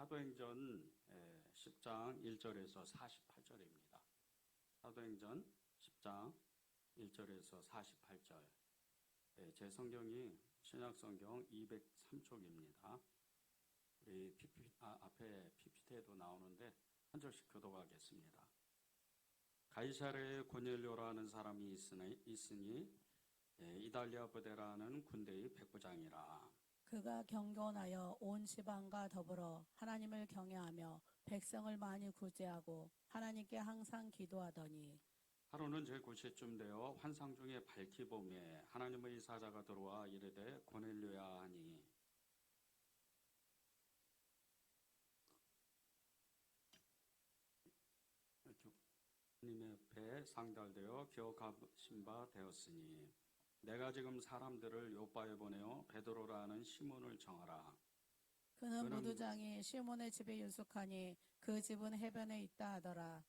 사도행전 10장 1절에서 48절입니다. 사도행전 10장 1절에서 48절. 제 성경이 신약성경 203쪽입니다. 우리 앞에 PPT에도 나오는데 한 절씩 교독하겠습니다. 가이사랴에 고넬료라는 사람이 있으니 이달리아 부대라는 군대의 백부장이라. 그가 경건하여 온 지방과 더불어 하나님을 경외하며 백성을 많이 구제하고 하나님께 항상 기도하더니 하루는 제9시쯤 되어 환상 중에 밝히 보매 하나님의 사자가 들어와 이르되 고넬료야 하니 주님의 배에 상달되어 기억하신 바 되었으니 내가 지금 사람들을 요바에 보내어 베드로라는 시몬을 정하라. 그는 무두장이 시몬의 집에 유숙하니 그 집은 해변에 있다 하더라.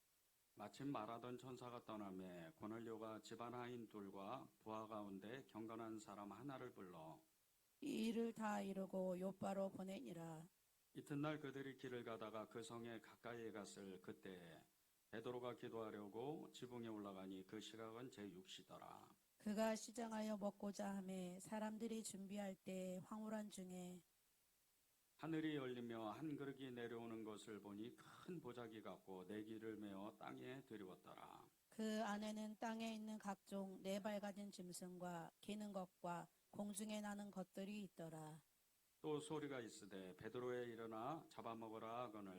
마침 말하던 천사가 떠나매 고넬료가 집안 하인 둘과 부하 가운데 경건한 사람 하나를 불러 이 일을 다 이루고 요바로 보내니라. 이튿날 그들이 길을 가다가 그 성에 가까이에 갔을 그때 베드로가 기도하려고 지붕에 올라가니 그 시각은 제6시더라. 그가 시장하여 먹고자 하매 사람들이 준비할 때 황홀한 중에 하늘이 열리며 한 그릇이 내려오는 것을 보니 큰 보자기 같고 내기를 메어 땅에 들이웠더라. 그 안에는 땅에 있는 각종 네 발 가진 짐승과 기는 것과 공중에 나는 것들이 있더라. 또 소리가 있으되 베드로에 일어나 잡아먹으라 하거늘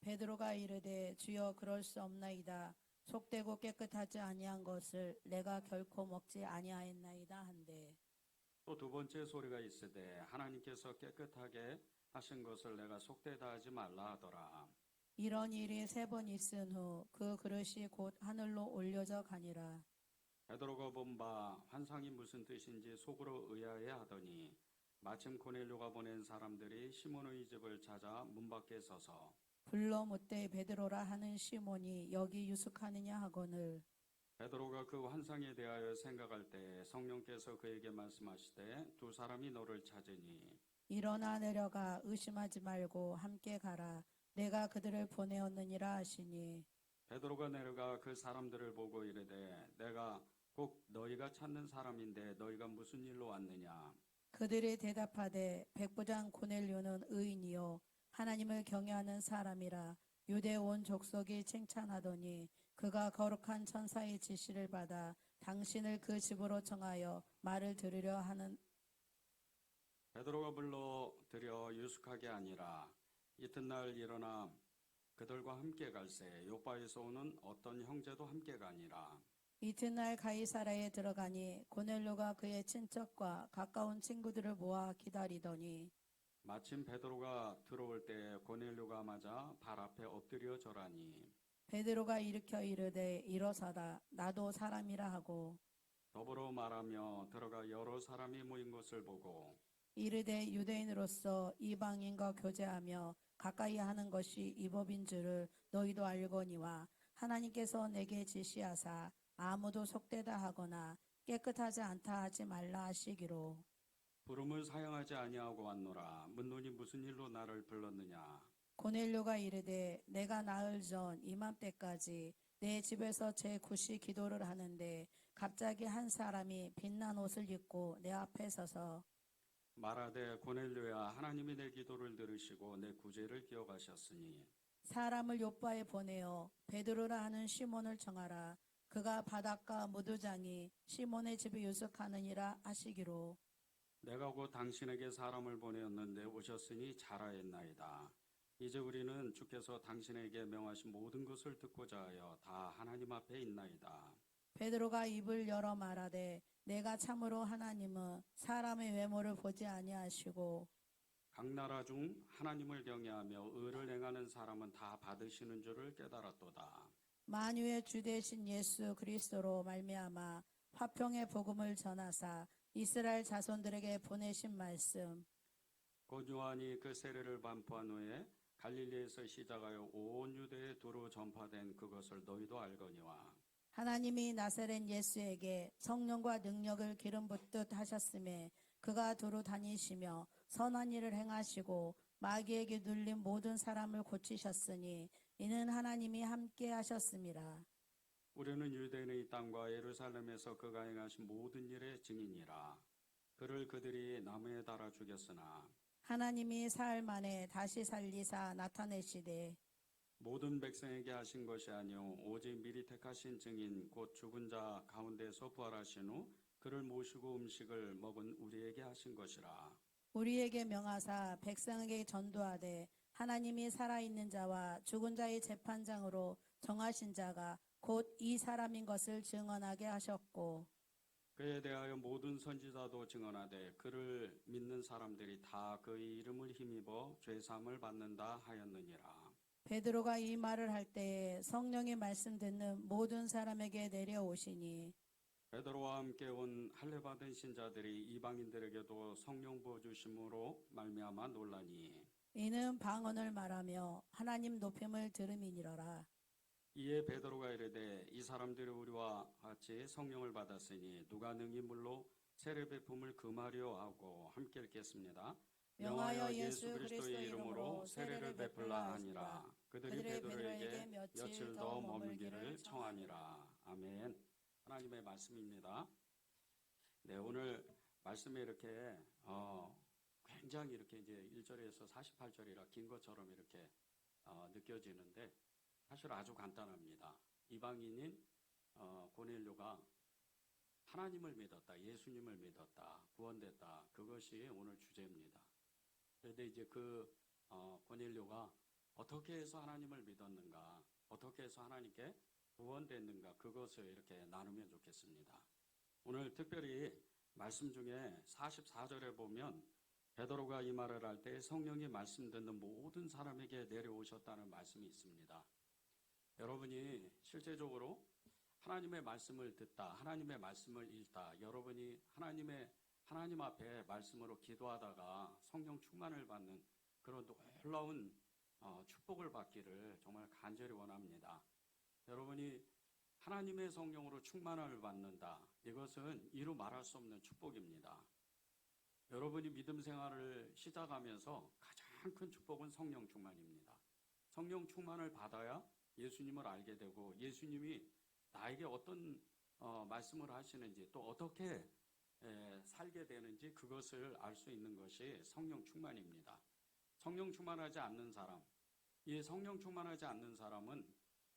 베드로가 이르되 주여 그럴 수 없나이다. 속되고 깨끗하지 아니한 것을 내가 결코 먹지 아니하였나이다 한데 또 두 번째 소리가 있으되 하나님께서 깨끗하게 하신 것을 내가 속되다 하지 말라 하더라. 이런 일이 세 번 있은 후 그 그릇이 곧 하늘로 올려져 가니라. 베드로가 본 바 환상이 무슨 뜻인지 속으로 의아해 하더니 마침 고넬료가 보낸 사람들이 시몬의 집을 찾아 문 밖에 서서 불러 묻되 베드로라 하는 시몬이 여기 유숙하느냐 하거늘 베드로가 그 환상에 대하여 생각할 때 성령께서 그에게 말씀하시되 두 사람이 너를 찾으니 일어나 내려가 의심하지 말고 함께 가라. 내가 그들을 보내었느니라 하시니 베드로가 내려가 그 사람들을 보고 이르되 내가 곧 너희가 찾는 사람인데 너희가 무슨 일로 왔느냐. 그들이 대답하되 백부장 고넬료는 의인이요 하나님을 경외하는 사람이라 유대 온 족속이 칭찬하더니 그가 거룩한 천사의 지시를 받아 당신을 그 집으로 청하여 말을 들으려 하는 베드로가 불러 들여 유숙하게 아니라 이튿날 일어나 그들과 함께 갈새 요바에서 오는 어떤 형제도 함께 가니라. 이튿날 가이사랴에 들어가니 고넬료가 그의 친척과 가까운 친구들을 모아 기다리더니 마침 베드로가 들어올 때 고넬료가 맞아 발 앞에 엎드려 절하니 베드로가 일으켜 이르되 일어서라 나도 사람이라 하고 더불어 말하며 들어가 여러 사람이 모인 것을 보고 이르되 유대인으로서 이방인과 교제하며 가까이 하는 것이 이 법인 줄을 너희도 알거니와 하나님께서 내게 지시하사 아무도 속되다 하거나 깨끗하지 않다 하지 말라 하시기로 부름을 사양하지 아니하고 왔노라. 묻노니 무슨 일로 나를 불렀느냐. 고넬료가 이르되 내가 나흘 전 이맘때까지 내 집에서 제9시 기도를 하는데 갑자기 한 사람이 빛난 옷을 입고 내 앞에 서서 말하되 고넬료야 하나님이 내 기도를 들으시고 내 구제를 기억하셨으니 사람을 요바에 보내어 베드로라 하는 시몬을 정하라. 그가 바닷가 무두장이 시몬의 집에 유숙하느니라 하시기로 내가 곧 당신에게 사람을 보내었는데 오셨으니 잘하였나이다. 이제 우리는 주께서 당신에게 명하신 모든 것을 듣고자 하여 다 하나님 앞에 있나이다. 베드로가 입을 열어 말하되 내가 참으로 하나님은 사람의 외모를 보지 아니하시고 각 나라 중 하나님을 경외하며 의를 행하는 사람은 다 받으시는 줄을 깨달았도다. 만유의 주 되신 예수 그리스도로 말미암아 화평의 복음을 전하사 이스라엘 자손들에게 보내신 말씀 곧 요한이 그 세례를 반포한 후에 갈릴리에서 시작하여 온 유대에 두루 전파된 그것을 너희도 알거니와 하나님이 나사렛 예수에게 성령과 능력을 기름 붓듯 하셨음에 그가 두루 다니시며 선한 일을 행하시고 마귀에게 눌린 모든 사람을 고치셨으니 이는 하나님이 함께 하셨습니다. 우리는 유대인의 땅과 예루살렘에서 그가 행하신 모든 일의 증인이라. 그를 그들이 나무에 달아 죽였으나 하나님이 사흘 만에 다시 살리사 나타내시되 모든 백성에게 하신 것이 아니요 오직 미리 택하신 증인 곧 죽은 자 가운데서 부활하신 후 그를 모시고 음식을 먹은 우리에게 하신 것이라. 우리에게 명하사 백성에게 전도하되 하나님이 살아있는 자와 죽은 자의 재판장으로 정하신 자가 곧 이 사람인 것을 증언하게 하셨고 그에 대하여 모든 선지자도 증언하되 그를 믿는 사람들이 다 그의 이름을 힘입어 죄사함을 받는다 하였느니라. 베드로가 이 말을 할 때에 성령의 말씀 듣는 모든 사람에게 내려오시니 베드로와 함께 온 할례 받은 신자들이 이방인들에게도 성령 부어 주심으로 말미암아 놀라니 이는 방언을 말하며 하나님 높임을 들음이니라. 이에 베드로가 이르되 이 사람들이 우리와 같이 성령을 받았으니 누가 능히 물로 세례 베품을 금하려 하고 함께 읽겠습니다. 명하여 예수 그리스도의 이름으로 세례를 베풀라 하니라. 그들이 베드로에게 며칠 더 머물기를 청하니라. 아멘. 하나님의 말씀입니다. 네, 오늘 말씀에 이렇게 굉장히 이렇게 이제 1절에서 48절이라 긴 것처럼 이렇게 느껴지는데 사실 아주 간단합니다. 이방인인 고넬료가 하나님을 믿었다, 예수님을 믿었다, 구원됐다. 그것이 오늘 주제입니다. 그런데 이제 고넬료가 어떻게 해서 하나님을 믿었는가, 어떻게 해서 하나님께 구원됐는가, 그것을 이렇게 나누면 좋겠습니다. 오늘 특별히 말씀 중에 44절에 보면 베드로가 이 말을 할 때 성령이 말씀 듣는 모든 사람에게 내려오셨다는 말씀이 있습니다. 여러분이 실제적으로 하나님의 말씀을 듣다, 하나님의 말씀을 읽다, 여러분이 하나님 앞에 말씀으로 기도하다가 성령 충만을 받는 그런 놀라운 축복을 받기를 정말 간절히 원합니다. 여러분이 하나님의 성령으로 충만함을 받는다. 이것은 이루 말할 수 없는 축복입니다. 여러분이 믿음 생활을 시작하면서 가장 큰 축복은 성령 충만입니다. 성령 충만을 받아야 예수님을 알게 되고 예수님이 나에게 어떤 말씀을 하시는지 또 어떻게 살게 되는지 그것을 알 수 있는 것이 성령 충만입니다. 성령 충만하지 않는 사람, 이 성령 충만하지 않는 사람은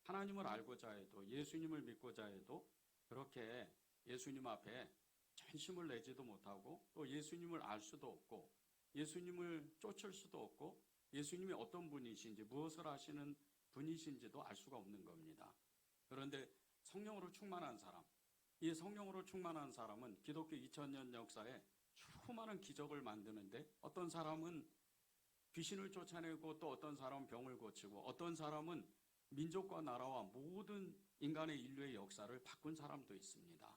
하나님을 알고자 해도 예수님을 믿고자 해도 그렇게 예수님 앞에 전심을 내지도 못하고 또 예수님을 알 수도 없고 예수님을 쫓을 수도 없고 예수님이 어떤 분이신지 무엇을 하시는 분이신지도 알 수가 없는 겁니다. 그런데 성령으로 충만한 사람, 이 성령으로 충만한 사람은 기독교 2000년 역사에 수많은 기적을 만드는데 어떤 사람은 귀신을 쫓아내고 또 어떤 사람은 병을 고치고 어떤 사람은 민족과 나라와 모든 인간의 인류의 역사를 바꾼 사람도 있습니다.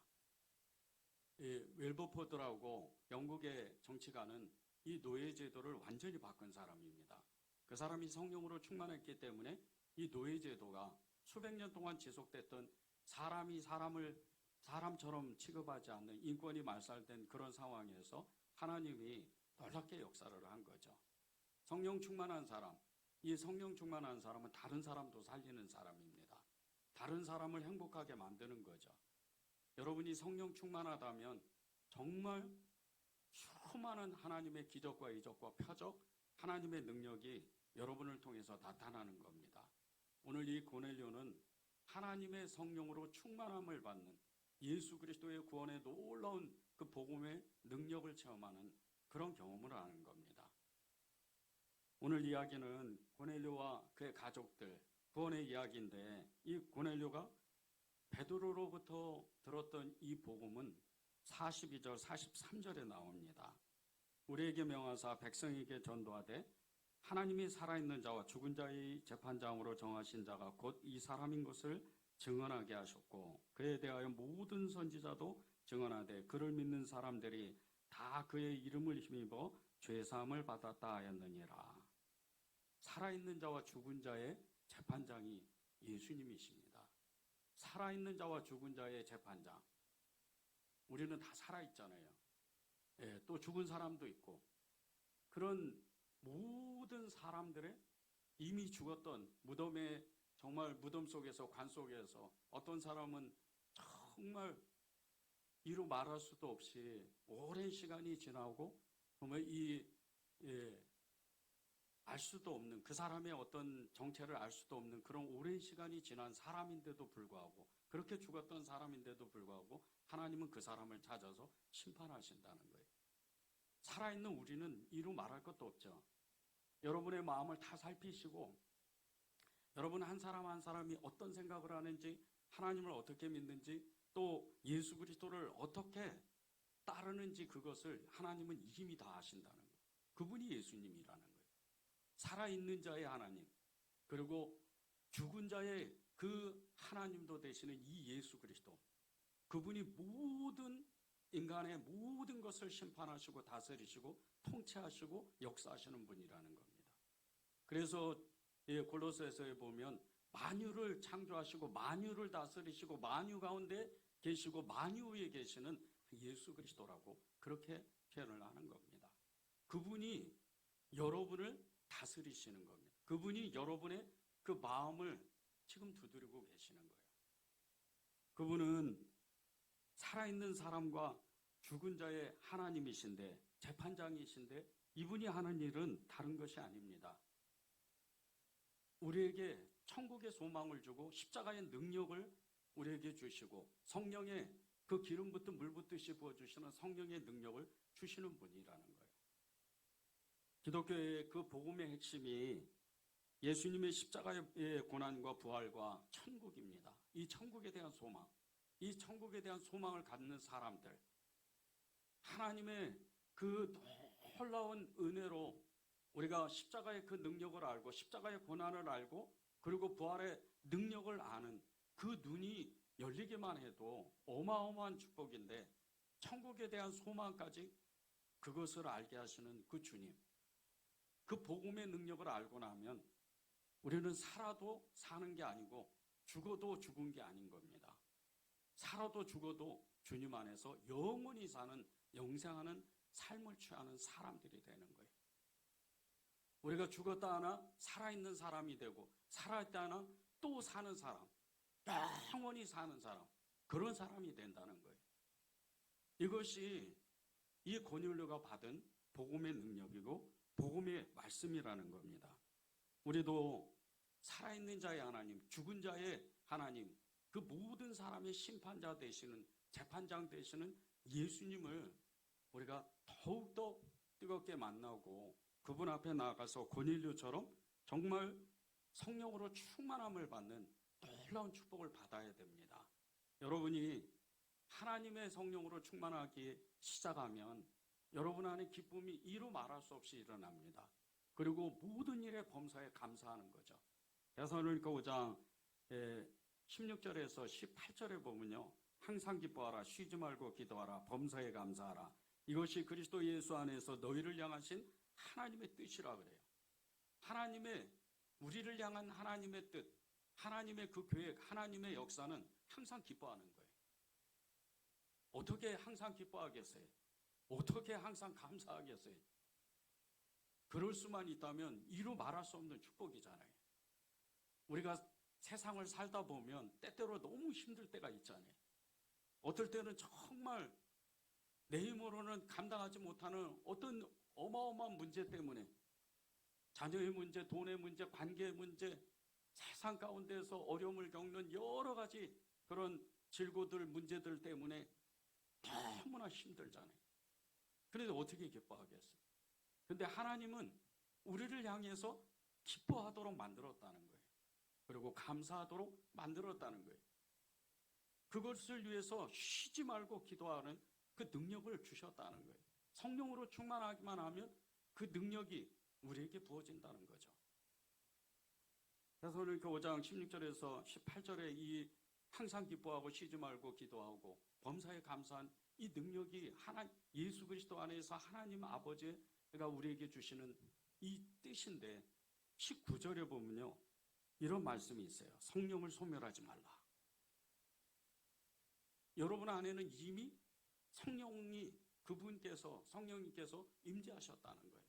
웰버포드라고 영국의 정치가는 이 노예제도를 완전히 바꾼 사람입니다. 그 사람이 성령으로 충만했기 때문에 이 노예제도가 수백 년 동안 지속됐던 사람이 사람처럼 취급하지 않는 인권이 말살된 그런 상황에서 하나님이 놀랍게 역사를 한 거죠. 성령 충만한 사람, 이 성령 충만한 사람은 다른 사람도 살리는 사람입니다. 다른 사람을 행복하게 만드는 거죠. 여러분이 성령 충만하다면 정말 수많은 하나님의 기적과 이적과 표적, 하나님의 능력이 여러분을 통해서 나타나는 겁니다. 오늘 이 고넬료는 하나님의 성령으로 충만함을 받는 예수 그리스도의 구원의 놀라운 그 복음의 능력을 체험하는 그런 경험을 하는 겁니다. 오늘 이야기는 고넬료와 그의 가족들 구원의 이야기인데 이 고넬료가 베드로로부터 들었던 이 복음은 42절, 43절에 나옵니다. 우리에게 명하사 백성에게 전도하되 하나님이 살아있는 자와 죽은 자의 재판장으로 정하신 자가 곧 이 사람인 것을 증언하게 하셨고 그에 대하여 모든 선지자도 증언하되 그를 믿는 사람들이 다 그의 이름을 힘입어 죄사함을 받았다 하였느니라. 살아있는 자와 죽은 자의 재판장이 예수님이십니다. 살아있는 자와 죽은 자의 재판장. 우리는 다 살아있잖아요. 또 죽은 사람도 있고 그런 모든 사람들의 이미 죽었던 무덤에, 정말 무덤 속에서, 관 속에서 어떤 사람은 정말 이루 말할 수도 없이 오랜 시간이 지나고 정말 알 수도 없는, 그 사람의 어떤 정체를 알 수도 없는 그런 오랜 시간이 지난 사람인데도 불구하고, 그렇게 죽었던 사람인데도 불구하고 하나님은 그 사람을 찾아서 심판하신다는 거예요. 살아있는 우리는 이루 말할 것도 없죠. 여러분의 마음을 다 살피시고, 여러분 한 사람 한 사람이 어떤 생각을 하는지, 하나님을 어떻게 믿는지, 또 예수 그리스도를 어떻게 따르는지, 그것을 하나님은 이미 다 아신다는 거예요. 그분이 예수님이라는 거예요. 살아있는 자의 하나님, 그리고 죽은 자의 그 하나님도 되시는 이 예수 그리스도, 그분이 모든 인간의 모든 것을 심판하시고 다스리시고 통치하시고 역사하시는 분이라는 겁니다. 그래서 골로새서에 보면 만유를 창조하시고 만유를 다스리시고 만유 가운데 계시고 만유 위에 계시는 예수 그리스도라고 그렇게 표현을 하는 겁니다. 그분이 여러분을 다스리시는 겁니다. 그분이 여러분의 그 마음을 지금 두드리고 계시는 거예요. 그분은 살아있는 사람과 죽은 자의 하나님이신데, 재판장이신데, 이분이 하는 일은 다른 것이 아닙니다. 우리에게 천국의 소망을 주고 십자가의 능력을 우리에게 주시고 성령의 그 기름 붓듯 물 붓듯이 부어주시는 성령의 능력을 주시는 분이라는 거예요. 기독교의 그 복음의 핵심이 예수님의 십자가의 고난과 부활과 천국입니다. 이 천국에 대한 소망, 이 천국에 대한 소망을 갖는 사람들, 하나님의 그 놀라운 은혜로 우리가 십자가의 그 능력을 알고 십자가의 고난을 알고 그리고 부활의 능력을 아는 그 눈이 열리기만 해도 어마어마한 축복인데, 천국에 대한 소망까지 그것을 알게 하시는 그 주님, 그 복음의 능력을 알고 나면 우리는 살아도 사는 게 아니고 죽어도 죽은 게 아닌 겁니다. 살아도 죽어도 주님 안에서 영원히 사는, 영생하는 삶을 취하는 사람들이 되는 거예요. 우리가 죽었다 하나 살아있는 사람이 되고, 살아있다 하나 또 사는 사람, 영원히 사는 사람, 그런 사람이 된다는 거예요. 이것이 이 고넬료가 받은 복음의 능력이고 복음의 말씀이라는 겁니다. 우리도 살아있는 자의 하나님, 죽은 자의 하나님, 그 모든 사람의 심판자 되시는, 재판장 되시는 예수님을 우리가 더욱더 뜨겁게 만나고 그분 앞에 나아가서 고넬료처럼 정말 성령으로 충만함을 받는 놀라운 축복을 받아야 됩니다. 여러분이 하나님의 성령으로 충만하기 시작하면 여러분 안에 기쁨이 이루 말할 수 없이 일어납니다. 그리고 모든 일에 범사에 감사하는 거죠. 데살로니가 5장 16절에서 18절에 보면요, 항상 기뻐하라, 쉬지 말고 기도하라, 범사에 감사하라, 이것이 그리스도 예수 안에서 너희를 향하신 하나님의 뜻이라 그래요. 하나님의, 우리를 향한 하나님의 뜻, 하나님의 그 계획, 하나님의 역사는 항상 기뻐하는 거예요. 어떻게 항상 기뻐하겠어요? 어떻게 항상 감사하겠어요? 그럴 수만 있다면 이루 말할 수 없는 축복이잖아요. 우리가 세상을 살다 보면 때때로 너무 힘들 때가 있잖아요. 어떨 때는 정말 내 힘으로는 감당하지 못하는 어떤 어마어마한 문제 때문에, 자녀의 문제, 돈의 문제, 관계의 문제, 세상 가운데서 어려움을 겪는 여러 가지 그런 질고들, 문제들 때문에 너무나 힘들잖아요. 그런데 어떻게 기뻐하겠어요? 근데 하나님은 우리를 향해서 기뻐하도록 만들었다는 거예요. 그리고 감사하도록 만들었다는 거예요. 그것을 위해서 쉬지 말고 기도하는 그 능력을 주셨다는 거예요. 성령으로 충만하기만 하면 그 능력이 우리에게 부어진다는 거죠. 데살로니가 5장 16절에서 18절에 이 항상 기뻐하고 쉬지 말고 기도하고 범사에 감사한 이 능력이 예수 그리스도 안에서 하나님 아버지가 우리에게 주시는 이 뜻인데, 19절에 보면요, 이런 말씀이 있어요. 성령을 소멸하지 말라. 여러분 안에는 이미 성령님께서 임재하셨다는 거예요.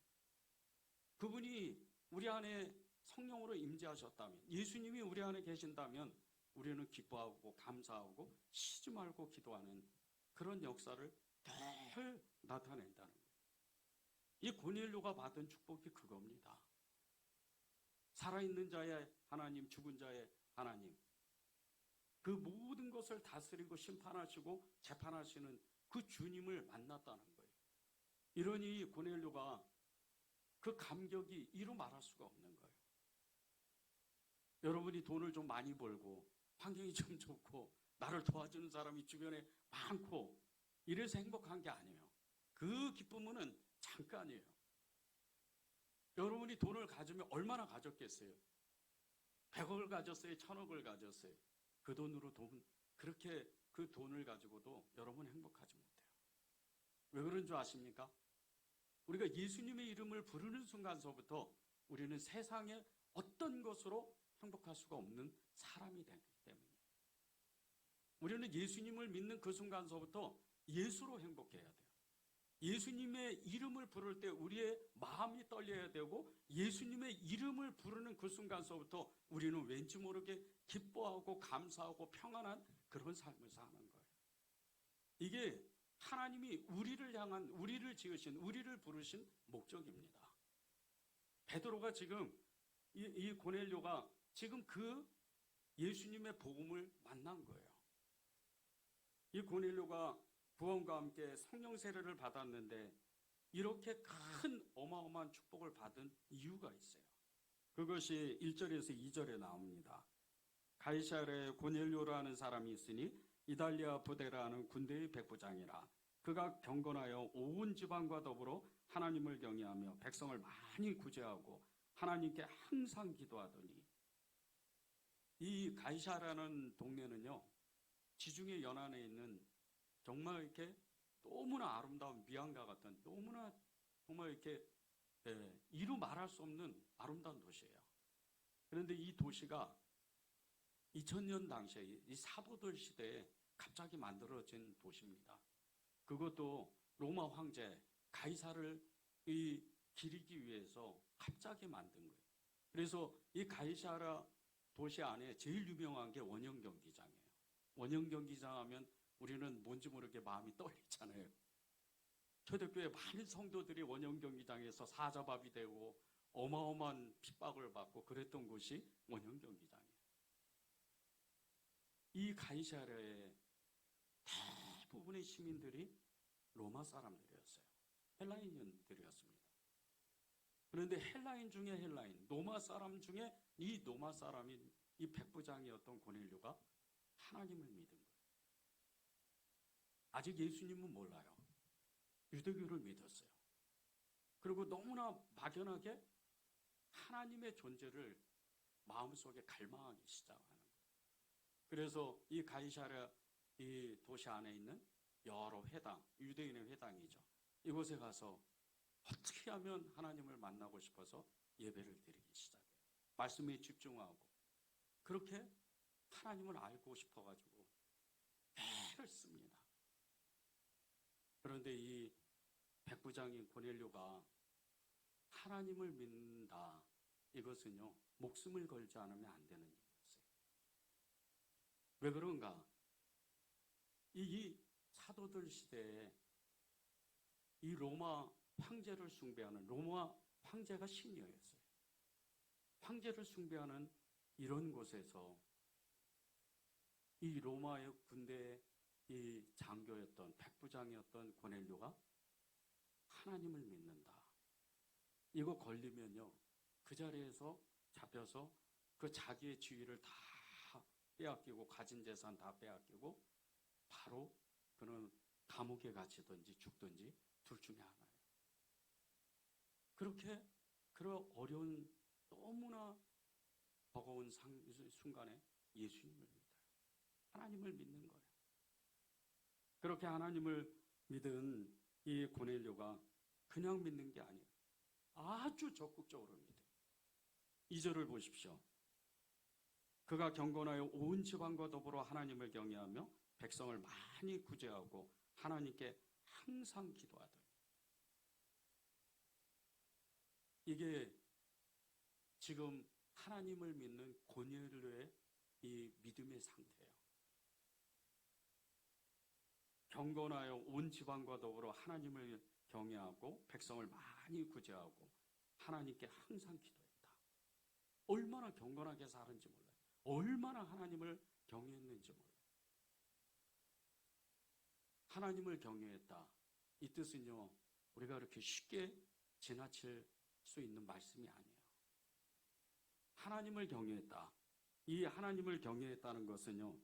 그분이 우리 안에 성령으로 임재하셨다면, 예수님이 우리 안에 계신다면 우리는 기뻐하고 감사하고 쉬지 말고 기도하는 그런 역사를 늘 나타낸다는 거예요. 이 고넬료가 받은 축복이 그겁니다. 살아있는 자의 하나님, 죽은 자의 하나님, 그 모든 것을 다스리고 심판하시고 재판하시는 그 주님을 만났다는 거예요. 이러니 고넬료가 그 감격이 이루 말할 수가 없는 거예요. 여러분이 돈을 좀 많이 벌고 환경이 좀 좋고 나를 도와주는 사람이 주변에 많고 이래서 행복한 게 아니에요. 그 기쁨은 잠깐이에요. 여러분이 돈을 가지면 얼마나 가졌겠어요? 100억을 가졌어요? 1000억을 가졌어요? 그 돈으로 그렇게 그 돈을 가지고도 여러분 행복하지 못해요. 왜 그런 줄 아십니까? 우리가 예수님의 이름을 부르는 순간서부터 우리는 세상의 어떤 것으로 행복할 수가 없는 사람이 되기 때문이에요. 우리는 예수님을 믿는 그 순간서부터 예수로 행복해야 돼요. 예수님의 이름을 부를 때 우리의 마음이 떨려야 되고, 예수님의 이름을 부르는 그 순간서부터 우리는 왠지 모르게 기뻐하고 감사하고 평안한 그런 삶을 사는 거예요. 이게 하나님이 우리를 향한, 우리를 지으신, 우리를 부르신 목적입니다. 베드로가 지금 이 고넬료가 지금 그 예수님의 복음을 만난 거예요. 이 고넬료가 구원과 함께 성령 세례를 받았는데 이렇게 큰 어마어마한 축복을 받은 이유가 있어요. 그것이 1절에서 2절에 나옵니다. 가이사랴에 고넬료라는 사람이 있으니 이달리아 부대라는 군대의 백부장이라. 그가 경건하여 온 지방과 더불어 하나님을 경외하며 백성을 많이 구제하고 하나님께 항상 기도하더니. 이 가이사랴라는 동네는요, 지중해 연안에 있는 정말 이렇게 너무나 아름다운 미안과 같은, 너무나 정말 이렇게 이루 말할 수 없는 아름다운 도시예요. 그런데 이 도시가 2000년 당시에 이 사도들 시대에 갑자기 만들어진 도시입니다. 그것도 로마 황제 가이사를 기리기 위해서 갑자기 만든 거예요. 그래서 이 가이사라 도시 안에 제일 유명한 게 원형 경기장이에요. 원형 경기장 하면 우리는 뭔지 모르게 마음이 떨리잖아요. 초대교회 많은 성도들이 원형 경기장에서 사자밥이 되고 어마어마한 핍박을 받고 그랬던 곳이 원형 경기장이에요. 이 가이사랴의 대부분의 시민들이 로마 사람들이었어요. 헬라인들이었습니다. 그런데 헬라인 중에 헬라인, 로마 사람 중에 이 로마 사람인 이 백부장이었던 고넬료가 하나님을 믿은 거예요. 아직 예수님은 몰라요. 유대교를 믿었어요. 그리고 너무나 막연하게 하나님의 존재를 마음속에 갈망하기 시작하는 거예요. 그래서 이 가이사랴 이 도시 안에 있는 여러 회당, 유대인의 회당이죠. 이곳에 가서 어떻게 하면 하나님을 만나고 싶어서 예배를 드리기 시작해요. 말씀에 집중하고 그렇게 하나님을 알고 싶어가지고 애를 씁니다. 그런데 이 백부장인 고넬료가 하나님을 믿는다, 이것은요 목숨을 걸지 않으면 안 되는 일이었어요. 왜 그런가? 이 사도들 시대에 이 로마 황제를 숭배하는, 로마 황제가 신이었어요. 황제를 숭배하는 이런 곳에서 이 로마의 군대의 이 장교였던, 백부장이었던 고넬료가 하나님을 믿는다, 이거 걸리면요 그 자리에서 잡혀서 그 자기의 지위를 다 빼앗기고 가진 재산 다 빼앗기고 바로 그는 감옥에 갇히든지 죽든지 둘 중에 하나예요. 그렇게 그런 어려운 너무나 버거운 순간에 예수님을 믿어요. 하나님을 믿는 거예요. 그렇게 하나님을 믿은 이 고넬료가 그냥 믿는 게 아니에요. 아주 적극적으로 믿어요. 2절을 보십시오. 그가 경건하여 온 지방과 더불어 하나님을 경외하며 백성을 많이 구제하고 하나님께 항상 기도하더니. 이게 지금 하나님을 믿는 고넬료의 이 믿음의 상태예요. 경건하여 온 지방과 더불어 하나님을 경외하고 백성을 많이 구제하고 하나님께 항상 기도했다. 얼마나 경건하게 살았는지 몰라요. 얼마나 하나님을 경외했는지 몰라요. 하나님을 경외했다. 이 뜻은요, 우리가 그렇게 쉽게 지나칠 수 있는 말씀이 아니에요. 하나님을 경외했다. 이 하나님을 경외했다는 것은요,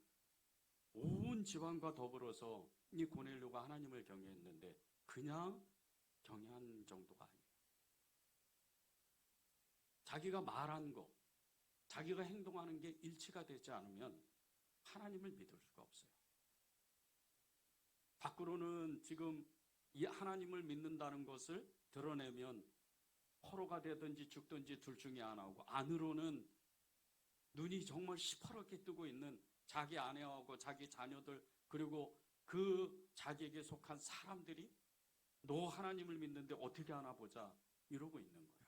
온 지방과 더불어서 이 고넬료가 하나님을 경외했는데 그냥 경외한 정도가 아니에요. 자기가 말한 거, 자기가 행동하는 게 일치가 되지 않으면 하나님을 믿을 수가 없어요. 밖으로는 지금 이 하나님을 믿는다는 것을 드러내면 포로가 되든지 죽든지 둘 중에 하나고, 안으로는 눈이 정말 시퍼렇게 뜨고 있는 자기 아내하고 자기 자녀들, 그리고 그 자기에게 속한 사람들이 너 하나님을 믿는데 어떻게 하나 보자 이러고 있는 거예요.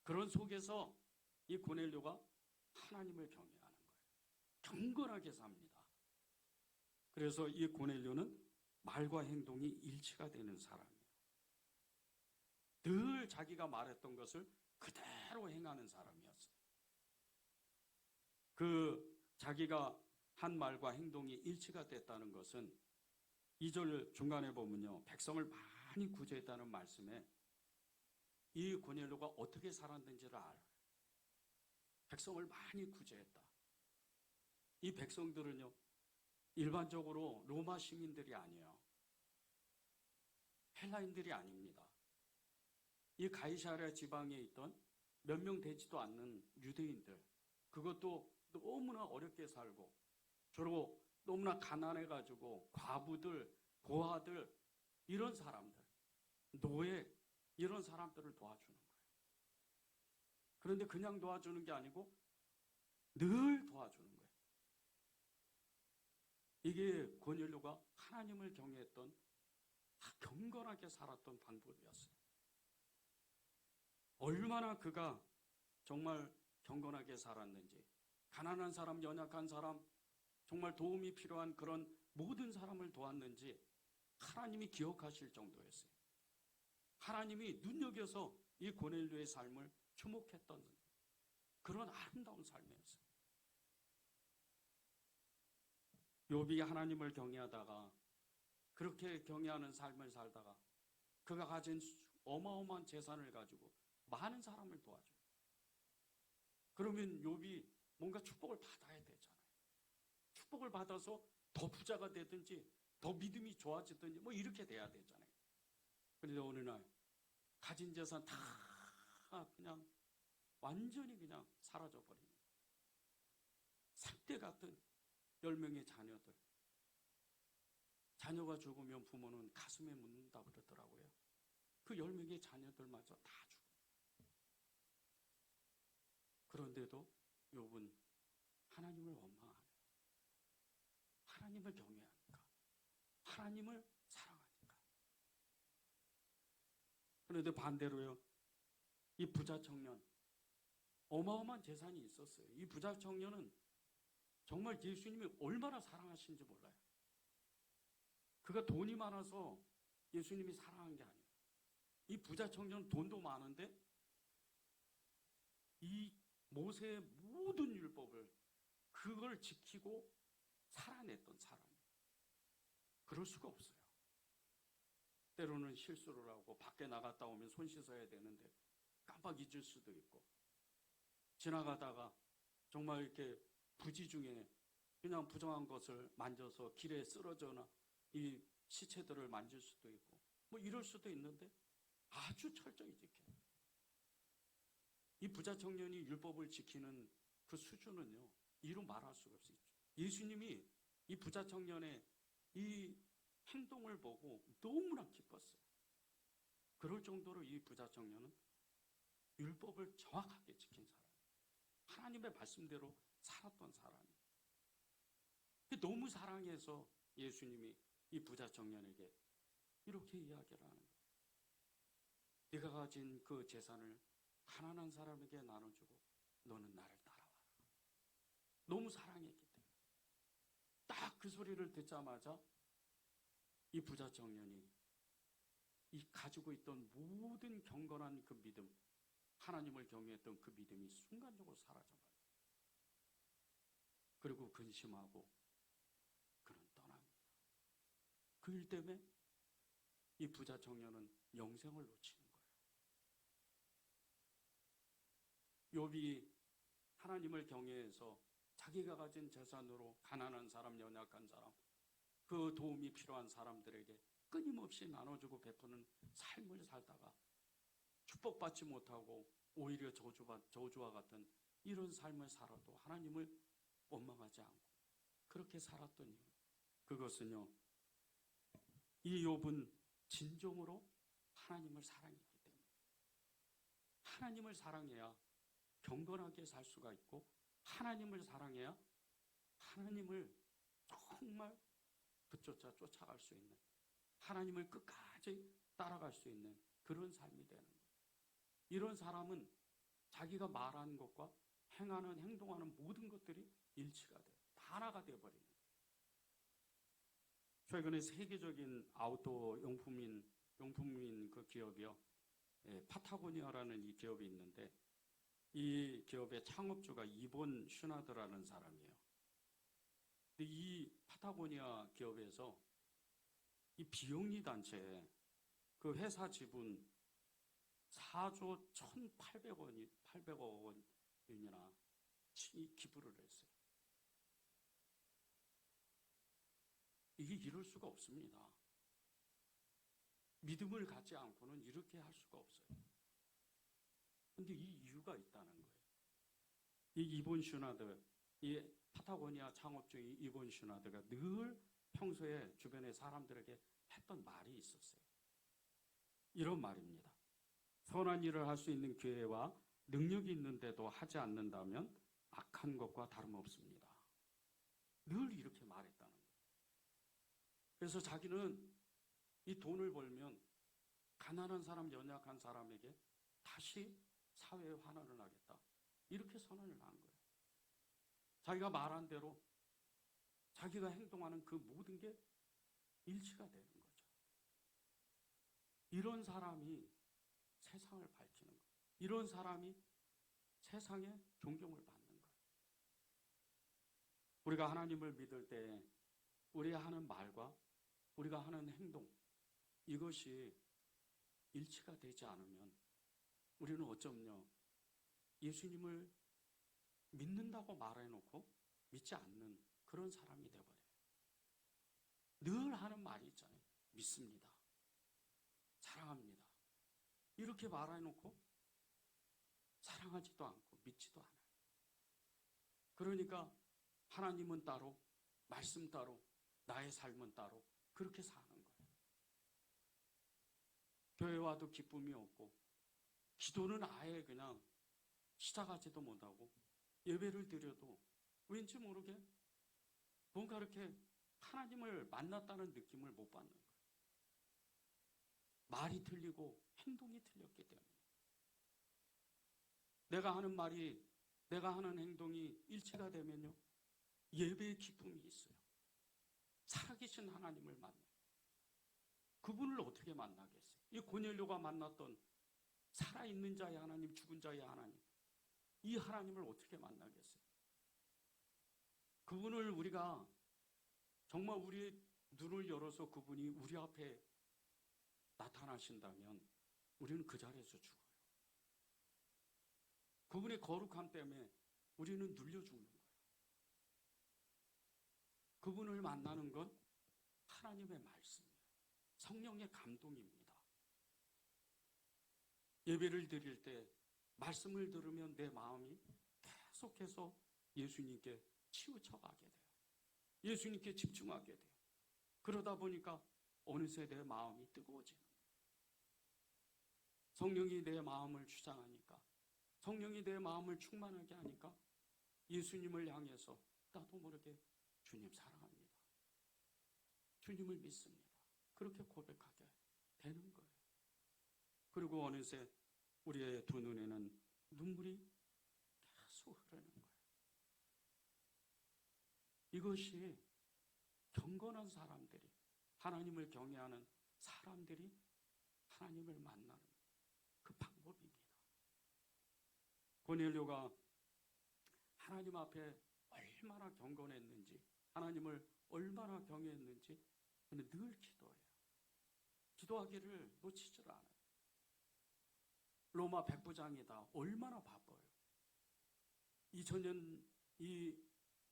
그런 속에서 이 고넬료가 하나님을 경외하는 거예요. 경건하게 삽니다. 그래서 이 고넬료는 말과 행동이 일치가 되는 사람이에요. 늘 자기가 말했던 것을 그대로 행하는 사람이었어요. 그 자기가 한 말과 행동이 일치가 됐다는 것은 2절 중간에 보면요, 백성을 많이 구제했다는 말씀에 이 고넬료가 어떻게 살았는지를 알아요. 백성을 많이 구제했다. 이 백성들은요, 일반적으로 로마 시민들이 아니에요. 헬라인들이 아닙니다. 이 가이사랴 지방에 있던 몇 명 되지도 않는 유대인들, 그것도 너무나 어렵게 살고 주로 너무나 가난해가지고 과부들, 고아들, 이런 사람들, 노예, 이런 사람들을 도와주는 거예요. 그런데 그냥 도와주는 게 아니고 늘 도와주는 거예요. 이게 고넬료가 하나님을 경외했던, 경건하게 살았던 방법이었어요. 얼마나 그가 정말 경건하게 살았는지, 가난한 사람, 연약한 사람, 정말 도움이 필요한 그런 모든 사람을 도왔는지 하나님이 기억하실 정도였어요. 하나님이 눈여겨서 이 고넬료의 삶을 주목했던 그런 아름다운 삶이었어요. 욥이 하나님을 경외하다가, 그렇게 경외하는 삶을 살다가 그가 가진 어마어마한 재산을 가지고 많은 사람을 도와줘요. 그러면 욥이 뭔가 축복을 받아야 되잖아요. 축복을 받아서 더 부자가 되든지 더 믿음이 좋아지든지 뭐 이렇게 돼야 되잖아요. 그런데 어느 날 가진 재산 다 그냥 완전히 그냥 사라져버립니다. 삭대 같은 10명의 자녀들. 자녀가 죽으면 부모는 가슴에 묻는다 그러더라고요. 그 10명의 자녀들마저 다 죽어요. 그런데도 욥은 하나님을 원망하네요. 하나님을 경외하니까, 하나님을 사랑하니까. 그런데 반대로요, 이 부자 청년, 어마어마한 재산이 있었어요. 이 부자 청년은 정말 예수님이 얼마나 사랑하시는지 몰라요. 그가 돈이 많아서 예수님이 사랑한 게 아니에요. 이 부자 청년은 돈도 많은데 이 모세의 모든 율법을 그걸 지키고 살아냈던 사람이에요. 그럴 수가 없어요. 때로는 실수를 하고 밖에 나갔다 오면 손 씻어야 되는데 깜빡 잊을 수도 있고, 지나가다가 정말 이렇게 부지 중에 그냥 부정한 것을 만져서 길에 쓰러져나 이 시체들을 만질 수도 있고 뭐 이럴 수도 있는데 아주 철저히 지켜요. 이 부자 청년이 율법을 지키는 그 수준은요, 이루 말할 수가 없어요. 예수님이 이 부자 청년의 이 행동을 보고 너무나 기뻤어요. 그럴 정도로 이 부자 청년은 율법을 정확하게 지킨 사람, 하나님의 말씀대로 살았던 사람이에요. 너무 사랑해서 예수님이 이 부자 청년에게 이렇게 이야기를 하는 거예요. 네가 가진 그 재산을 가난한 사람에게 나눠주고 너는 나를 따라와라. 너무 사랑했기 때문에. 딱 그 소리를 듣자마자 이 부자 청년이 이 가지고 있던 모든 경건한 그 믿음, 하나님을 경외했던 그 믿음이 순간적으로 사라져버려요. 그리고 근심하고 그는 떠납니다. 그 일 때문에 이 부자 청년은 영생을 놓치는 거예요. 욥이 하나님을 경외해서 자기가 가진 재산으로 가난한 사람, 연약한 사람, 그 도움이 필요한 사람들에게 끊임없이 나눠주고 베푸는 삶을 살다가 축복받지 못하고 오히려 저주와 같은 이런 삶을 살아도 하나님을 원망하지 않고 그렇게 살았던 이유, 그것은요, 이 욥은 진정으로 하나님을 사랑했기 때문에. 하나님을 사랑해야 경건하게 살 수가 있고, 하나님을 사랑해야 하나님을 정말 쫓아갈 수 있는, 하나님을 끝까지 따라갈 수 있는 그런 삶이 되는 거예요. 이런 사람은 자기가 말하는 것과 행하는, 행동하는 모든 것들이 일치가 돼요. 다 하나가 되어버리는 거예요. 최근에 세계적인 아웃도어 용품인 그 기업이요, 파타고니아라는 이 기업이 있는데, 이 기업의 창업주가 이본 슈나드라는 사람이에요. 근데 이 파타고니아 기업에서 이 비영리 단체에 그 회사 지분 4조 1,800억 원이나 기부를 했어요. 이게 이럴 수가 없습니다. 믿음을 갖지 않고는 이렇게 할 수가 없어요. 근데 이 이유가 있다는 거예요. 이 이본 슈나드, 이 파타고니아 창업주의 이본 슈나드가 늘 평소에 주변의 사람들에게 했던 말이 있었어요. 이런 말입니다. 선한 일을 할 수 있는 기회와 능력이 있는데도 하지 않는다면 악한 것과 다름없습니다. 늘 이렇게 말했다는 거예요. 그래서 자기는 이 돈을 벌면 가난한 사람, 연약한 사람에게 다시 사회에 환원을 하겠다. 이렇게 선언을 한 거예요. 자기가 말한 대로 자기가 행동하는 그 모든 게 일치가 되는 거죠. 이런 사람이 세상을 밝히는 거예요. 이런 사람이 세상에 존경을 받는 거예요. 우리가 하나님을 믿을 때 우리가 하는 말과 우리가 하는 행동, 이것이 일치가 되지 않으면 우리는 어쩌면요, 예수님을 믿는다고 말해놓고 믿지 않는 그런 사람이 되어버려요. 늘 하는 말이 있잖아요. 믿습니다. 사랑합니다. 이렇게 말해놓고 사랑하지도 않고 믿지도 않아요. 그러니까 하나님은 따로, 말씀 따로, 나의 삶은 따로 그렇게 사는 거예요. 교회 와도 기쁨이 없고 기도는 아예 그냥 시작하지도 못하고 예배를 드려도 왠지 모르게 뭔가 이렇게 하나님을 만났다는 느낌을 못 받는 거예요. 말이 틀리고 행동이 틀렸기 때문에. 내가 하는 말이, 내가 하는 행동이 일치가 되면요, 예배의 기쁨이 있어요. 살아계신 하나님을 만나요. 그분을 어떻게 만나겠어요? 이 고넬료가 만났던 살아있는 자의 하나님, 죽은 자의 하나님, 이 하나님을 어떻게 만나겠어요? 그분을 우리가 정말 우리의 눈을 열어서 그분이 우리 앞에 나타나신다면 우리는 그 자리에서 죽어요. 그분의 거룩함 때문에 우리는 눌려 죽는 거예요. 그분을 만나는 건 하나님의 말씀이에요. 성령의 감동입니다. 예배를 드릴 때 말씀을 들으면 내 마음이 계속해서 예수님께 치우쳐가게 돼요. 예수님께 집중하게 돼요. 그러다 보니까 어느새 내 마음이 뜨거워지는 거예요. 성령이 내 마음을 주장하니까, 성령이 내 마음을 충만하게 하니까 예수님을 향해서 나도 모르게 주님 사랑합니다. 주님을 믿습니다. 그렇게 고백하게 되는 거예요. 그리고 어느새 우리의 두 눈에는 눈물이 계속 흐르는 거예요. 이것이 경건한 사람들이, 하나님을 경외하는 사람들이 하나님을 만나는 그 방법입니다. 고넬료가 하나님 앞에 얼마나 경건했는지, 하나님을 얼마나 경외했는지 그는 늘 기도해요. 기도하기를 놓치질 않아요. 로마 백부장이다. 얼마나 바빠요. 이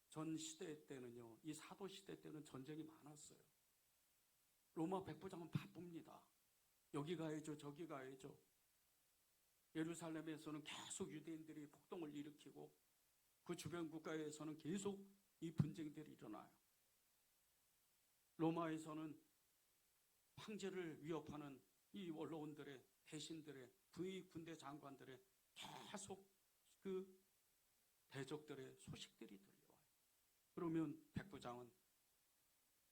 전 시대 때는요, 이 사도 시대 때는 전쟁이 많았어요. 로마 백부장은 바쁩니다. 여기 가야죠, 저기 가야죠. 예루살렘에서는 계속 유대인들이 폭동을 일으키고 그 주변 국가에서는 계속 이 분쟁들이 일어나요. 로마에서는 황제를 위협하는 이 원로원들의 대신들의 군대 장관들의 계속 그 대적들의 소식들이 들려와요. 그러면 백부장은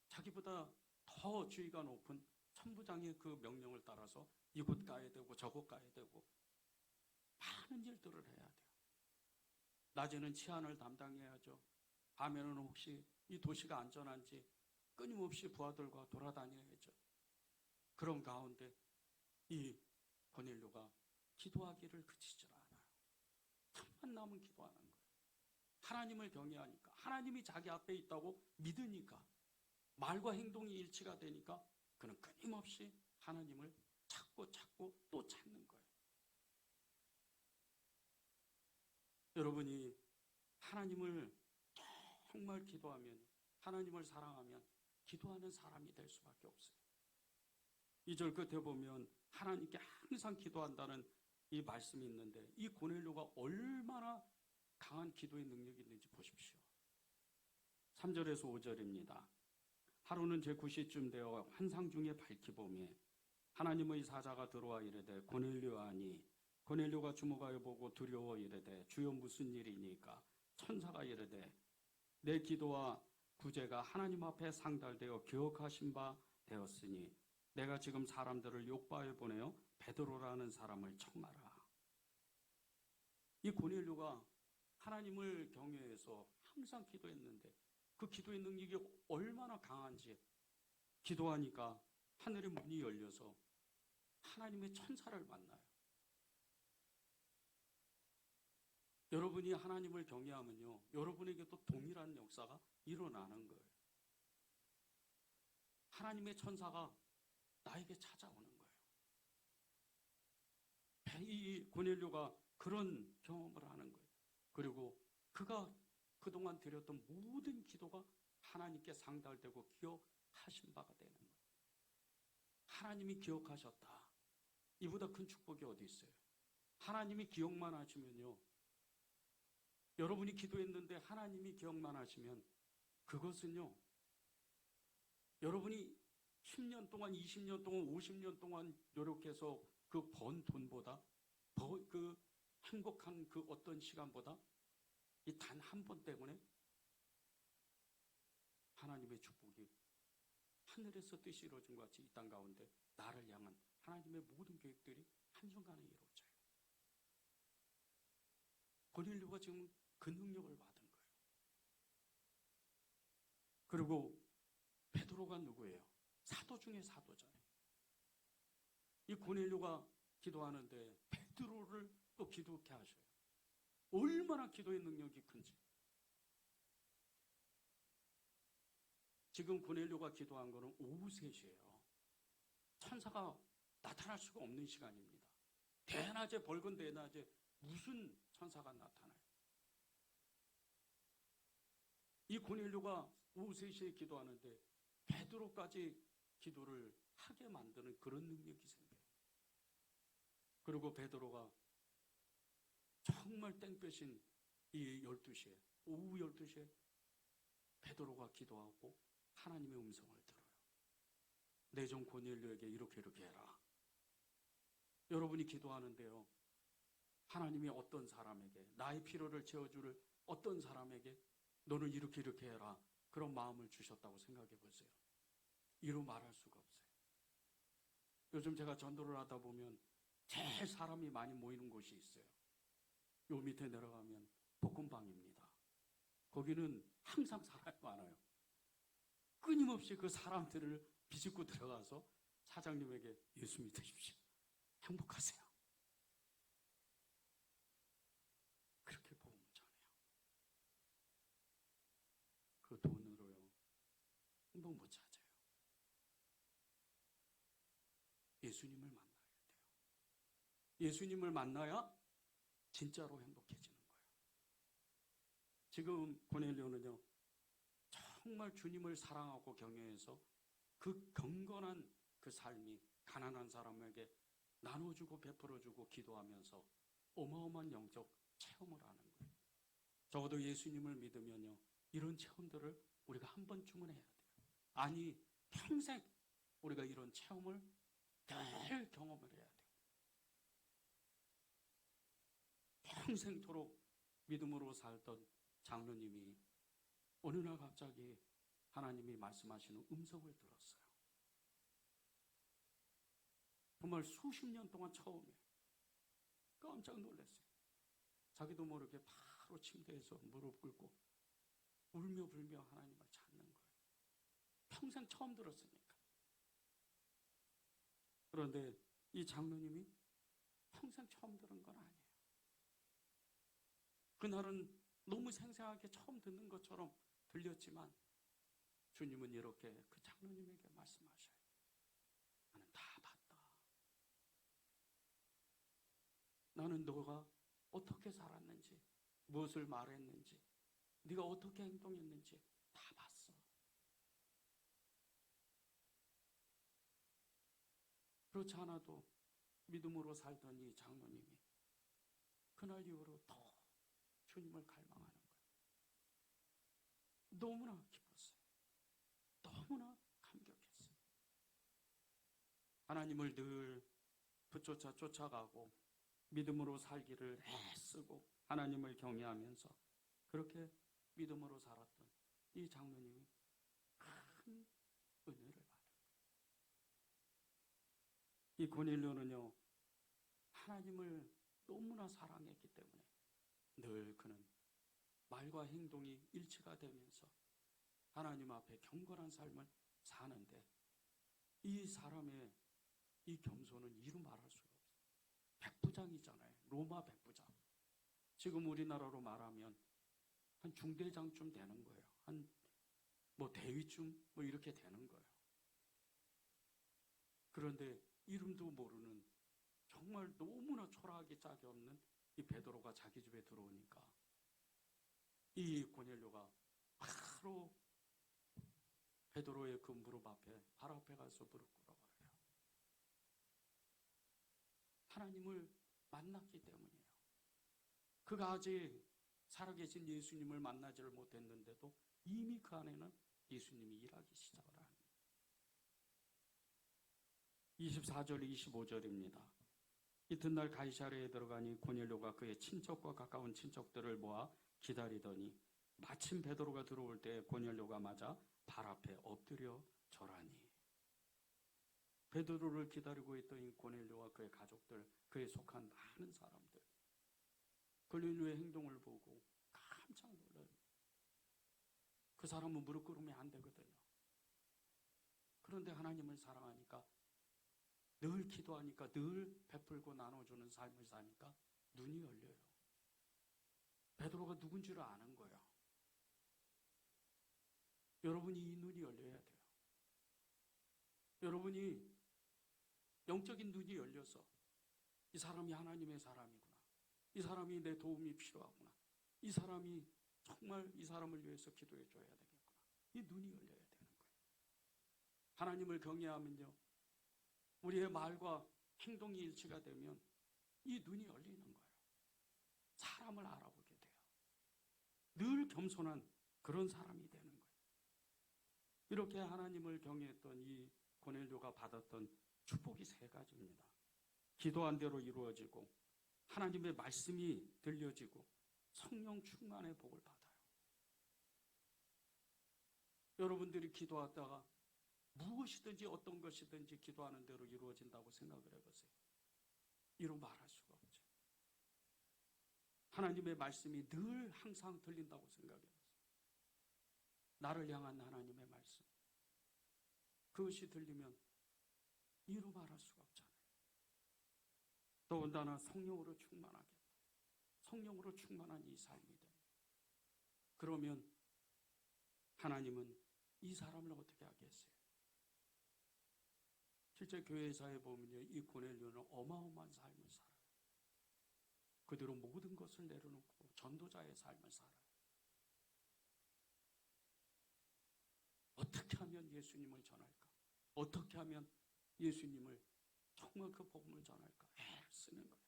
자기보다 더 지위가 높은 천부장의 그 명령을 따라서 이곳 가야 되고 저곳 가야 되고 많은 일들을 해야 돼요. 낮에는 치안을 담당해야죠. 밤에는 혹시 이 도시가 안전한지 끊임없이 부하들과 돌아다녀야죠. 그런 가운데 이 고넬료가 기도하기를 그치질 않아요. 틈만 나면 기도하는 거예요. 하나님을 경외하니까, 하나님이 자기 앞에 있다고 믿으니까, 말과 행동이 일치가 되니까 그는 끊임없이 하나님을 찾고 또 찾는 거예요. 여러분이 하나님을 정말 기도하면, 하나님을 사랑하면 기도하는 사람이 될 수밖에 없어요. 2절 끝에 보면 하나님께 항상 기도한다는 이 말씀이 있는데, 이 고넬료가 얼마나 강한 기도의 능력이 있는지 보십시오. 3절에서 5절입니다. 하루는 제9시쯤 되어 환상 중에 밝히 보매 하나님의 사자가 들어와 이르되 고넬료아니, 고넬료가 주목하여 보고 두려워 이르되 주여 무슨 일이니까? 천사가 이르되 내 기도와 구제가 하나님 앞에 상달되어 기억하신 바 되었으니 내가 지금 사람들을 욕바에 보내어 베드로라는 사람을 청하라. 이 고넬료가 하나님을 경외해서 항상 기도했는데 그 기도의 능력이 얼마나 강한지, 기도하니까 하늘의 문이 열려서 하나님의 천사를 만나요. 여러분이 하나님을 경외하면요, 여러분에게도 동일한 역사가 일어나는 거예요. 하나님의 천사가 나에게 찾아오는 거예요. 이 고넬료가 그런 경험을 하는 거예요. 그리고 그가 그동안 드렸던 모든 기도가 하나님께 상달되고 기억하신 바가 되는 거예요. 하나님이 기억하셨다. 이보다 큰 축복이 어디 있어요? 하나님이 기억만 하시면요, 여러분이 기도했는데 하나님이 기억만 하시면 그것은요, 여러분이 10년 동안, 20년 동안, 50년 동안 노력해서 그 번 돈보다, 그 행복한 그 어떤 시간보다 이 단 한 번 때문에 하나님의 축복이 하늘에서 뜻이 이루어진 것 같이 이 땅 가운데 나를 향한 하나님의 모든 계획들이 한순간에 이루어져요. 고넬료가 지금 그 능력을 받은 거예요. 그리고 베드로가 누구예요? 사도 중에 사도잖아요. 이 고넬료가 기도하는데 베드로를 또 기도케 하셔요. 얼마나 기도의 능력이 큰지. 지금 고넬료가 기도한 거는 오후 3시예요. 천사가 나타날 수가 없는 시간입니다. 대낮에, 밝은 대낮에 무슨 천사가 나타나요? 이 고넬료가 오후 3시에 기도하는데 베드로까지 기도를 하게 만드는 그런 능력이 생겨요. 그리고 베드로가 정말 땡볕인 이 12시에, 오후 12시에 베드로가 기도하고 하나님의 음성을 들어요. 내 종 고넬료에게 이렇게 해라. 여러분이 기도하는데요, 하나님이 어떤 사람에게, 나의 필요를 채워줄 어떤 사람에게 너는 이렇게 해라, 그런 마음을 주셨다고 생각해 보세요. 이루 말할 수가 없어요. 요즘 제가 전도를 하다 보면 제일 사람이 많이 모이는 곳이 있어요. 요 밑에 내려가면 볶음방입니다. 거기는 항상 사람이 많아요. 끊임없이 그 사람들을 비집고 들어가서 사장님에게 예수 믿으십시오. 행복하세요. 그렇게 복음을 전해요. 그 돈으로요, 행복 못 찾아요. 예수님을 만나야 돼요. 예수님을 만나야 진짜로 행복해지는 거예요. 지금 고넬료는요, 정말 주님을 사랑하고 경외해서 그 경건한 그 삶이 가난한 사람에게 나눠주고 베풀어주고 기도하면서 어마어마한 영적 체험을 하는 거예요. 적어도 예수님을 믿으면요, 이런 체험들을 우리가 한 번쯤은 해야 돼요. 아니, 평생 우리가 이런 체험을 늘 경험을 해야 돼요. 평생토록 믿음으로 살던 장로님이 어느 날 갑자기 하나님이 말씀하시는 음성을 들었어요. 정말 수십 년 동안 처음이에요. 깜짝 놀랐어요. 자기도 모르게 바로 침대에서 무릎 꿇고 울며 불며 하나님을 찾는 거예요. 평생 처음 들었으니까. 그런데 이 장로님이 평생 처음 들은 건 아니에요. 그날은 너무 생생하게 처음 듣는 것처럼 들렸지만 주님은 이렇게 그 장로님에게 말씀하셔요. 나는 다 봤다. 나는 너가 어떻게 살았는지, 무엇을 말했는지, 네가 어떻게 행동했는지 다 봤어. 그렇지 않아도 믿음으로 살던 이 장로님이 그날 이후로 더 주님을 갈망하는 거예요. 너무나 기뻤어요. 너무나 감격했어요. 하나님을 늘 붙쫓아 쫓아가고 믿음으로 살기를 애쓰고 하나님을 경외하면서 그렇게 믿음으로 살았던 이 장로님이 큰 은혜를 받은 거예요. 이 고넬료는요, 하나님을 너무나 사랑했기 때문에 늘 그는 말과 행동이 일치가 되면서 하나님 앞에 경건한 삶을 사는데 이 사람의 이 겸손은 이루 말할 수가 없어요. 백부장이잖아요. 로마 백부장. 지금 우리나라로 말하면 한 중대장쯤 되는 거예요. 한 뭐 대위쯤 뭐 이렇게 되는 거예요. 그런데 이름도 모르는 정말 너무나 초라하기 짝이 없는 이 베드로가 자기 집에 들어오니까 이 고넬료가 바로 베드로의 그 무릎 앞에, 발 앞에 가서 무릎 꿇어버려요. 하나님을 만났기 때문이에요. 그가 아직 살아계신 예수님을 만나지를 못했는데도 이미 그 안에는 예수님이 일하기 시작을 하는 거예요. 24절, 25절입니다. 이튿날 가이사랴에 들어가니 고넬료가 그의 친척과 가까운 친척들을 모아 기다리더니 마침 베드로가 들어올 때 고넬료가 맞아 발 앞에 엎드려 절하니. 베드로를 기다리고 있던 이 고넬료와 그의 가족들, 그에 속한 많은 사람들, 고넬료의 행동을 보고 깜짝 놀라요. 그 사람은 무릎 꿇으면 안 되거든요. 그런데 하나님을 사랑하니까, 늘 기도하니까, 늘 베풀고 나눠주는 삶을 사니까 눈이 열려요. 베드로가 누군지를 아는 거예요. 여러분이 이 눈이 열려야 돼요. 여러분이 영적인 눈이 열려서 이 사람이 하나님의 사람이구나, 이 사람이 내 도움이 필요하구나, 이 사람이 정말 이 사람을 위해서 기도해 줘야 되겠구나, 이 눈이 열려야 되는 거예요. 하나님을 경외하면요, 우리의 말과 행동이 일치가 되면 이 눈이 열리는 거예요. 사람을 알아보게 돼요. 늘 겸손한 그런 사람이 되는 거예요. 이렇게 하나님을 경외했던 이 고넬료가 받았던 축복이 세 가지입니다. 기도한 대로 이루어지고, 하나님의 말씀이 들려지고, 성령 충만의 복을 받아요. 여러분들이 기도하다가 무엇이든지 어떤 것이든지 기도하는 대로 이루어진다고 생각을 해보세요. 이로 말할 수가 없죠. 하나님의 말씀이 늘 항상 들린다고 생각해보세요. 나를 향한 하나님의 말씀. 그것이 들리면 이로 말할 수가 없잖아요. 더군다나 성령으로 충만하겠다. 성령으로 충만한 이 삶이 됩니다. 그러면 하나님은 이 사람을 어떻게 하겠어요? 실제 교회사에 보면요, 이 고넬료는 어마어마한 삶을 살아요. 그대로 모든 것을 내려놓고 전도자의 삶을 살아요. 어떻게 하면 예수님을 전할까? 어떻게 하면 예수님을 정말 그 복음을 전할까? 애를 쓰는 거예요.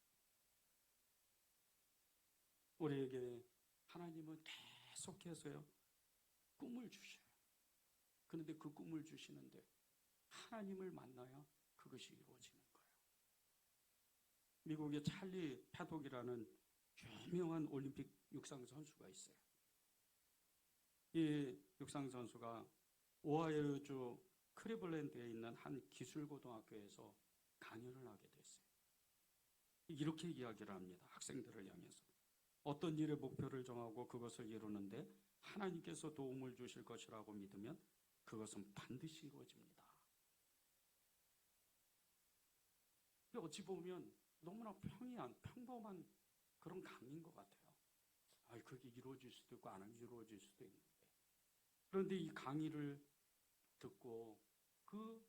우리에게 하나님은 계속해서요 꿈을 주셔요. 그런데 그 꿈을 주시는데 하나님을 만나야 그것이 이루어지는 거예요. 미국의 찰리 패독이라는 유명한 올림픽 육상 선수가 있어요. 이 육상 선수가 오하이오주 클리블랜드에 있는 한 기술고등학교에서 강연을 하게 됐어요. 이렇게 이야기를 합니다. 학생들을 향해서. 어떤 일의 목표를 정하고 그것을 이루는데 하나님께서 도움을 주실 것이라고 믿으면 그것은 반드시 이루어집니다. 어찌 보면 너무나 평범한 그런 강의인 것 같아요. 그게 이루어질 수도 있고 안 이루어질 수도 있는데. 그런데 이 강의를 듣고 그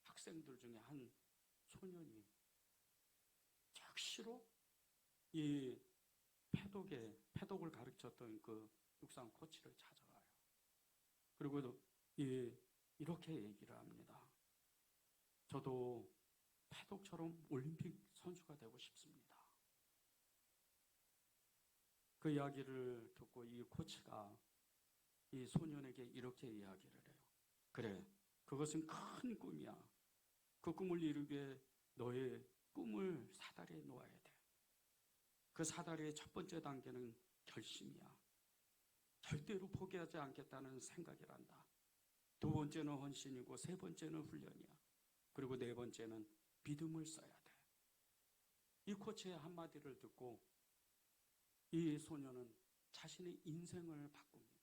학생들 중에 한 소년이 즉시로 이 패독을 가르쳤던 그 육상 코치를 찾아가요. 그리고 이렇게 얘기를 합니다. 저도 패독처럼 올림픽 선수가 되고 싶습니다. 그 이야기를 듣고 이 코치가 이 소년에게 이렇게 이야기를 해요. 그래, 그것은 큰 꿈이야. 그 꿈을 이루기 위해 너의 꿈을 사다리에 놓아야 돼. 그 사다리의 첫 번째 단계는 결심이야. 절대로 포기하지 않겠다는 생각이란다. 두 번째는 헌신이고 세 번째는 훈련이야. 그리고 네 번째는 믿음을 써야 돼. 이 코치의 한마디를 듣고 이 소녀는 자신의 인생을 바꿉니다.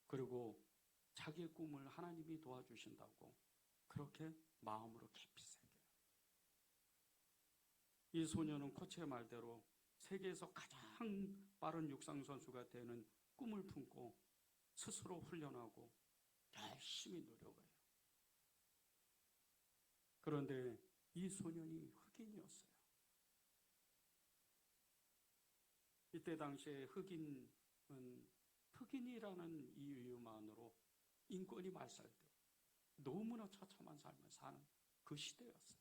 그리고 자기의 꿈을 하나님이 도와주신다고 그렇게 마음으로 깊이 새겨요. 이 소녀는 코치의 말대로 세계에서 가장 빠른 육상 선수가 되는 꿈을 품고 스스로 훈련하고 열심히 노력을 해요. 그런데 이 소년이 흑인이었어요. 이때 당시에 흑인이라는 이유만으로 인권이 말살되고 너무나 처참한 삶을 사는 그 시대였어요.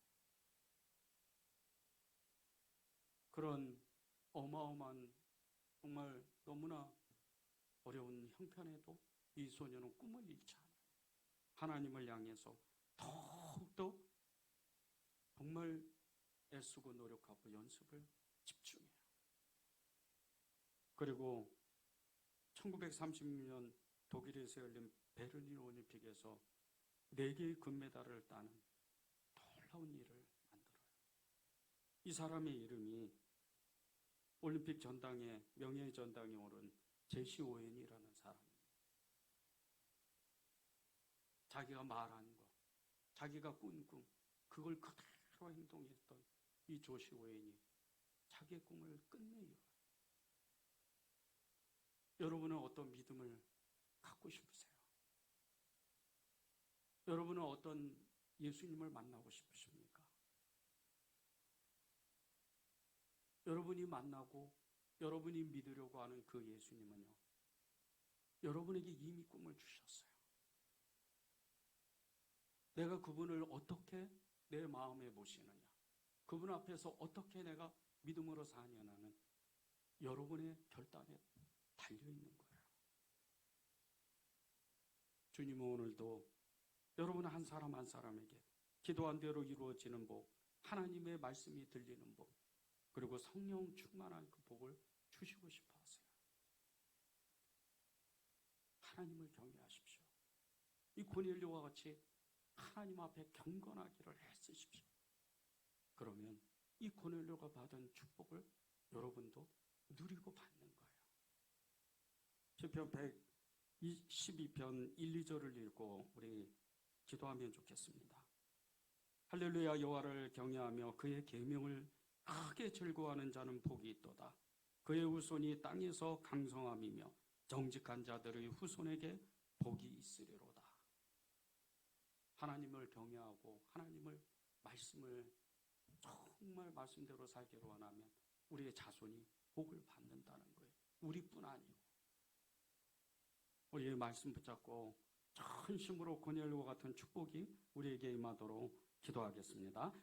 그런 어마어마한 정말 너무나 어려운 형편에도 이 소녀는 꿈을 잃지 않아요. 하나님을 향해서 더욱더 정말 애쓰고 노력하고 연습을 집중해요. 그리고 1936년 독일에서 열린 베를린 올림픽에서 4개의 금메달을 따는 놀라운 일을 만들어요. 이 사람의 이름이 올림픽 전당에 명예의 전당에 오른 제시 오웬이라는 사람입니다. 자기가 말한 것, 자기가 꾼 꿈, 그걸 그대로 행동했던 이 조시 오웬이 자기의 꿈을 끝내 이뤄요. 여러분은 어떤 믿음을 갖고 싶으세요? 여러분은 어떤 예수님을 만나고 싶으십니까? 여러분이 만나고 여러분이 믿으려고 하는 그 예수님은요, 여러분에게 이미 꿈을 주셨어요. 내가 그분을 어떻게 내 마음에 모시느냐, 그분 앞에서 어떻게 내가 믿음으로 사느냐는 여러분의 결단에 달려있는 거예요. 주님은 오늘도 여러분 한 사람 한 사람에게 기도한 대로 이루어지는 복, 하나님의 말씀이 들리는 복, 그리고 성령 충만한 그 복을 주시고 싶어 하세요. 하나님을 경외하십시오. 이 고넬료와 같이 하나님 앞에 경건하기를 애쓰십시오. 그러면 이 고넬료가 받은 축복을 여러분도 누리고 받는 거예요. 시편 112편 1, 2절을 읽고 우리 기도하면 좋겠습니다. 할렐루야. 여호와를 경외하며 그의 계명을 크게 즐거워하는 자는 복이 있도다. 그의 후손이 땅에서 강성함이며 정직한 자들의 후손에게 복이 있으리로다. 하나님을 경외하고 하나님을 말씀을 정말 말씀대로 살기로 원하면 우리의 자손이 복을 받는다는 거예요. 우리뿐 아니고. 우리의 말씀 붙잡고 전심으로 고넬료와 같은 축복이 우리에게 임하도록 기도하겠습니다.